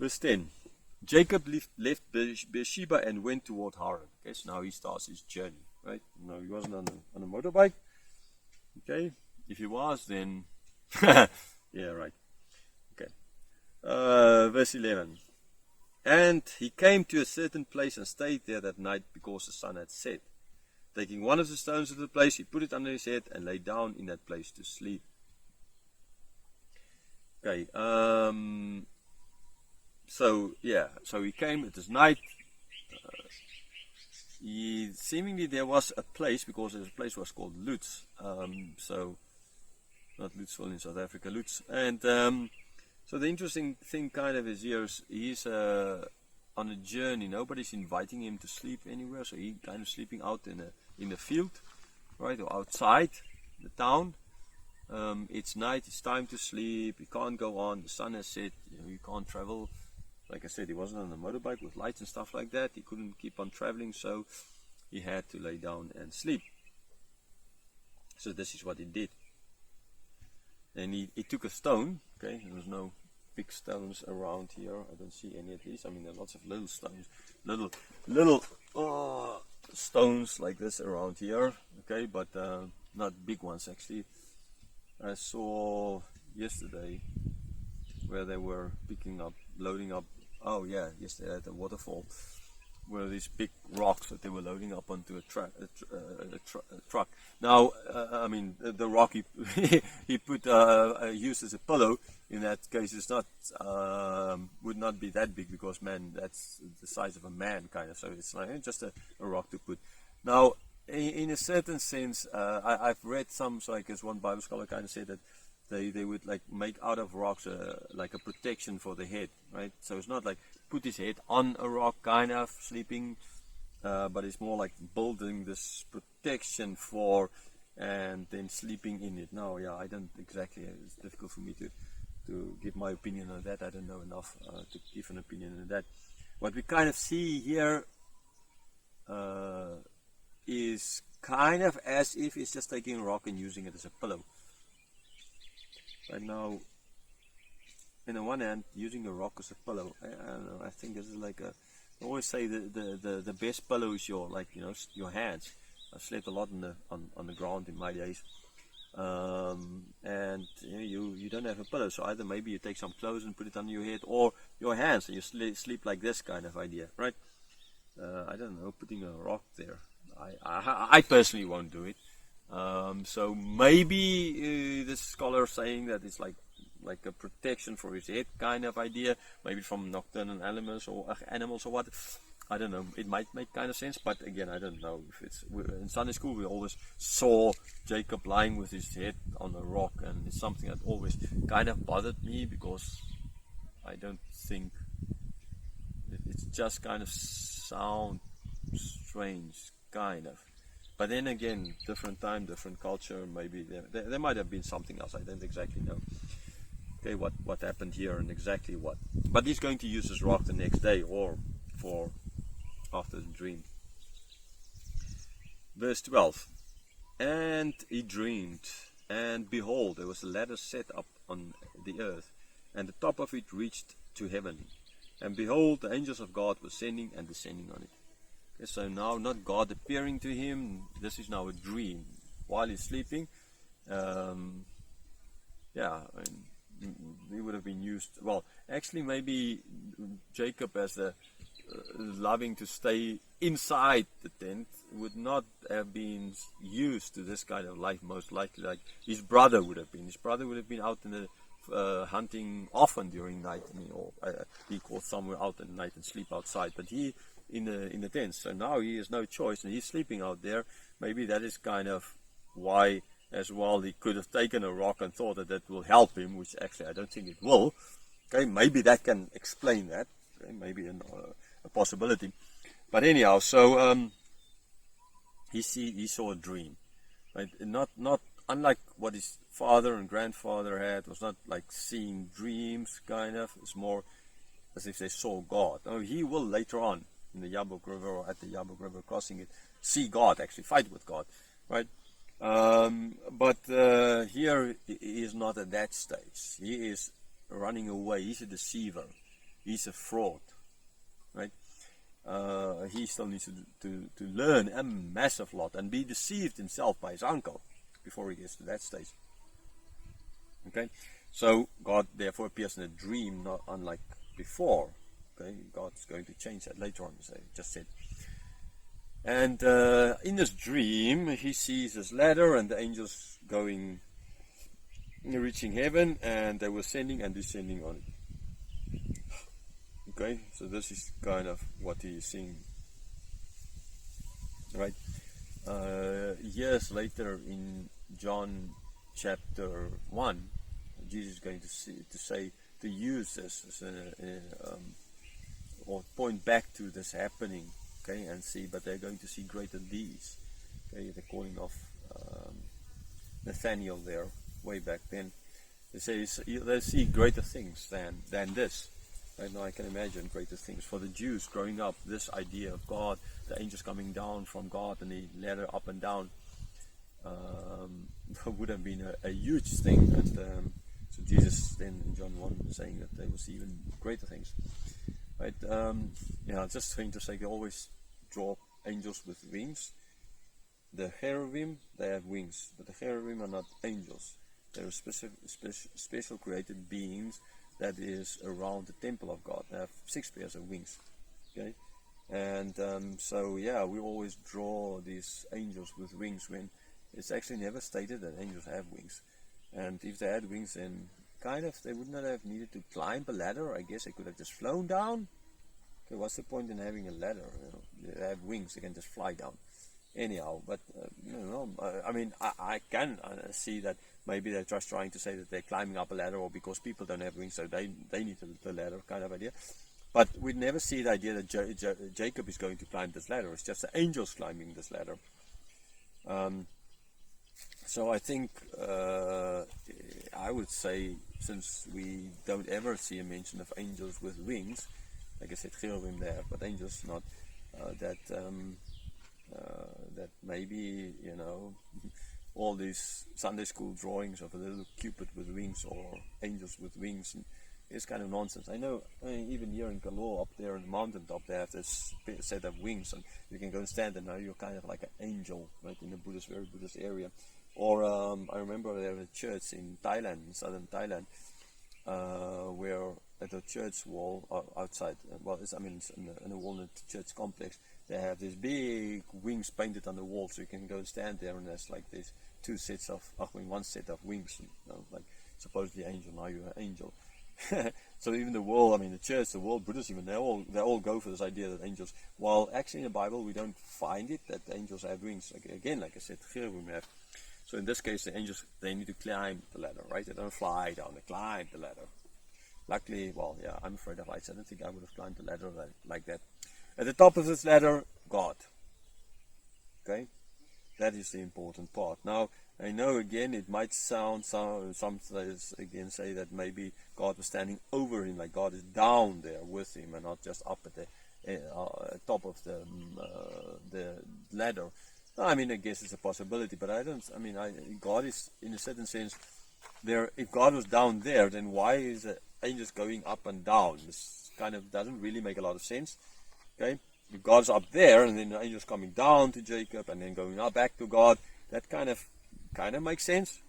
Verse 10. Jacob left Beersheba and went toward Haran. Okay, so now he starts his journey, right? No, he wasn't on a motorbike. Okay, if he was, then yeah, right. Okay. Verse 11. And he came to a certain place and stayed there that night because the sun had set. Taking one of the stones of the place, he put it under his head and lay down in that place to sleep. Okay. So he came. It is night. Seemingly there was a place, because the place was called Lutz. So not Lutzville in South Africa, Lutz. And so the interesting thing kind of is here, he's on a journey. Nobody's inviting him to sleep anywhere, so he's kind of sleeping out in the field, right, or outside the town. It's night. It's time to sleep. He can't go on. The sun has set. You can't travel. Like I said, he wasn't on a motorbike with lights and stuff like that. He couldn't keep on traveling, so he had to lay down and sleep. So this is what he did. And he took a stone. Okay, there was no big stones around here. I don't see any at least. I mean, there are lots of little stones, little stones like this around here. Okay, but not big ones actually. I saw yesterday where they were loading up. Oh yeah, yesterday at the waterfall, were these big rocks that they were loading up onto a truck. Now, I mean, the rock he put used as a pillow. In that case, it's not would not be that big, because man, that's the size of a man kind of. So it's like just a rock to put. Now, in a certain sense, I've read some. So I guess one Bible scholar kind of said that they would like make out of rocks like a protection for the head, right? So it's not like put his head on a rock kind of sleeping, but it's more like building this protection for and then sleeping in it. Now, yeah, I don't exactly, it's difficult for me to give my opinion on that. I don't know enough to give an opinion on that. What we kind of see here is kind of as if it's just taking a rock and using it as a pillow. Right now, in the one hand, using a rock as a pillow, I don't know, I think this is like I always say the best pillow is your hands. I've slept a lot on the ground in my days, and you don't have a pillow, so either maybe you take some clothes and put it under your head, or your hands, and you sleep like this kind of idea, right? I don't know, putting a rock there. I personally won't do it. So maybe this scholar saying that it's like a protection for his head kind of idea, maybe from nocturnal animals or what. I don't know. It might make kind of sense, but again, I don't know if it's. In Sunday school, we always saw Jacob lying with his head on a rock, and it's something that always kind of bothered me, because I don't think it's just kind of sound strange, kind of. But then again, different time, different culture, maybe there might have been something else, I don't exactly know. Okay, what happened here and exactly what. But he's going to use this rock the next day, or for after the dream. Verse 12. And he dreamed, and behold, there was a ladder set up on the earth, and the top of it reached to heaven. And behold, the angels of God were ascending and descending on it. So now, not God appearing to him, this is now a dream while he's sleeping. He would have been used, well, actually maybe Jacob, as the loving to stay inside the tent, would not have been used to this kind of life, most likely. Like his brother would have been. His brother would have been out in the hunting often during night, or he caught somewhere out at night and sleep outside, but he in the tent. So now he has no choice, and he's sleeping out there. Maybe that is kind of why as well he could have taken a rock and thought that will help him, which actually I don't think it will. Okay, maybe that can explain that. Okay, maybe a possibility. But anyhow, so he saw a dream, right? Not unlike what his father and grandfather had. It was not like seeing dreams, kind of. It's more as if they saw God. Now, he will later on in the Yabok River, or at the Yabok River crossing it, see God, actually fight with God, right? But here he is not at that stage. He is running away. He's a deceiver. he's a fraud, right? He still needs to learn a massive lot and be deceived himself by his uncle before he gets to that stage. Okay, so God therefore appears in a dream, not unlike before. Okay, God's going to change that later on, as I just said. And in this dream, he sees this ladder and the angels reaching heaven, and they were ascending and descending on it. Okay, so this is kind of what he is seeing. Right? Years later in John chapter 1, Jesus is going to use this as or point back to this happening, okay, and see, but they're going to see greater deeds. Okay, the calling of Nathaniel there, way back then. They say they see greater things than this. Right now I can imagine greater things. For the Jews growing up, this idea of God, the angels coming down from God and the ladder up and down, would have been a huge thing. And so Jesus then in John 1 saying that they will see even greater things. Right? Just for interest sake, they always draw angels with wings. The cherubim, they have wings, but the cherubim are not angels. They're special created beings that is around the temple of God. They have 6 pairs of wings. Okay, and we always draw these angels with wings when it's actually never stated that angels have wings. And if they had wings, then they would not have needed to climb a ladder. I guess they could have just flown down. Okay, what's the point in having a ladder? They have wings; they can just fly down. Anyhow, but I can see that maybe they're just trying to say that they're climbing up a ladder, or because people don't have wings, so they need the ladder kind of idea. But we never see the idea that Jacob is going to climb this ladder. It's just the angels climbing this ladder. So I think I would say, since we don't ever see a mention of angels with wings, like I said, cherubim there, but angels not, that maybe, all these Sunday school drawings of a little Cupid with wings or angels with wings is kind of nonsense. I know, even here in Kalor, up there in the mountain top, they have this set of wings, and you can go and stand there. Now you're kind of like an angel, right, in a very Buddhist area. Or I remember there was a church in Thailand, in southern Thailand, where at the church wall outside, it's in a walnut church complex, they have these big wings painted on the wall, so you can go and stand there, and there's like these one set of wings, like supposedly angel. Now you're an angel. So even the world, the church, the world, Buddhism, they all go for this idea that angels. While actually in the Bible we don't find it that the angels have wings. Again, like I said, cherubim have. So in this case, the angels, they need to climb the ladder, right? They don't fly down; they climb the ladder. Luckily, I'm afraid of heights. I don't think I would have climbed the ladder like that. At the top of this ladder, God. Okay, that is the important part. Now, I know again it might sound some again say that maybe God was standing over him, like God is down there with him and not just up at the top of the ladder. I guess it's a possibility, but God is, in a certain sense, there. If God was down there, then why is the angels going up and down? This kind of doesn't really make a lot of sense. Okay, if God's up there and then the angels coming down to Jacob and then going up back to God, that kind of makes sense.